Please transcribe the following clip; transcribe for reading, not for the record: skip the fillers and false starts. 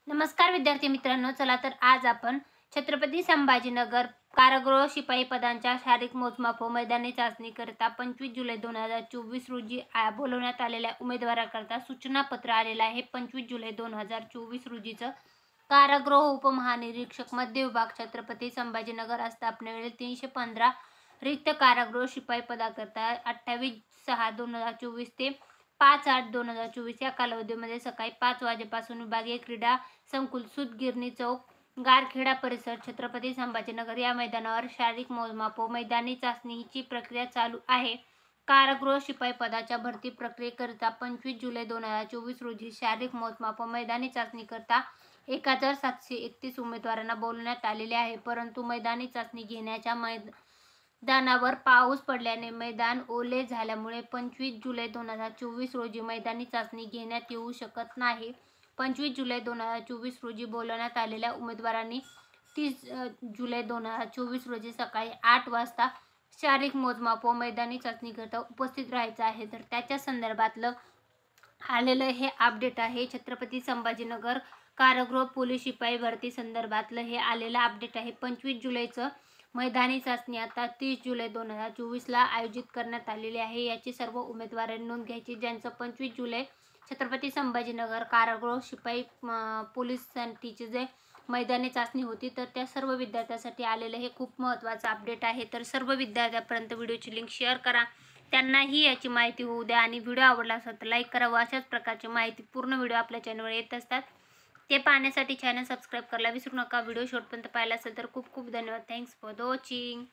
नमस्कार विद्यार्थी मित्रांनो, चला तर आज आपण छत्रपती संभाजीनगर कारागृह शिपाई पदांच्या शारीरिक मोजमाप व मैदानी चाचणीकरिता 25 जुलै 2024 रोजी बोलवण्यात आलेल्या उमेदवाराकरता सूचनापत्र आलेलं आहे. 25 जुलै 2024 रोजीचं कारागृह उपमहानिरीक्षक मध्य विभाग छत्रपती संभाजीनगर आस्थापनेवेळी 315 रिक्त कारागृह शिपाई पदाकरता 28/6/2024 ते 5/8/2024 या कालावधीमध्ये सकाळी 5 वाजेपासून विभागीय क्रीडा संकुल गिरणी चौक गारखेडा परिसर छत्रपती संभाजीनगर या मैदानावर शारीरिक मोजमाप व मैदानी चाचणीची प्रक्रिया चालू आहे. कारागृह शिपाई पदाच्या भरती प्रक्रियेकरिता 25 जुलै 2024 रोजी शारीरिक मोजमाप व मैदानी चाचणीकरिता 1731 उमेदवारांना बोलवण्यात आलेले आहे. परंतु मैदानी चाचणी घेण्याच्या मैदानावर पाऊस पडल्याने मैदान ओले झाल्यामुळे 25 जुलै 2024 रोजी मैदानी चाचणी घेण्यात येऊ शकत नाही. 25 जुलै 2024 रोजी बोलवण्यात आलेल्या उमेदवारांनी 30 जुलै 2024 रोजी सकाळी 8 वाजता शारीरिक मोजमाप व मैदानी चाचणीकरिता उपस्थित राहायचं आहे. तर त्याच्या संदर्भातलं आलेलं हे अपडेट आहे. छत्रपती संभाजीनगर कारागृह पोलीस शिपाई भरती संदर्भातलं हे आलेलं अपडेट आहे. 25 जुलैचं मैदानी चाचणी आता 30 जुलै 2024ला आयोजित करण्यात आलेली आहे. याची सर्व उमेदवारांनी नोंद घ्यायची. ज्यांचं 25 जुलै छत्रपती संभाजीनगर कारागृह शिपाई पोलिसांची जे मैदानी चाचणी होती, तर त्या सर्व विद्यार्थ्यांसाठी आलेलं हे खूप महत्त्वाचं अपडेट आहे. तर सर्व विद्यार्थ्यांपर्यंत व्हिडिओची लिंक शेअर करा, त्यांनाही याची माहिती होऊ द्या. आणि व्हिडिओ आवडला असेल तर लाईक करा. व अशाच प्रकारची माहिती पूर्ण व्हिडिओ आपल्या चॅनलवर येत असतात, ते पाहण्यासाठी चॅनल सबस्क्राईब करायला विसरू नका. व्हिडिओ शेवटपर्यंत पाहिला असेल तर खूप खूप धन्यवाद. Thanks for the watching.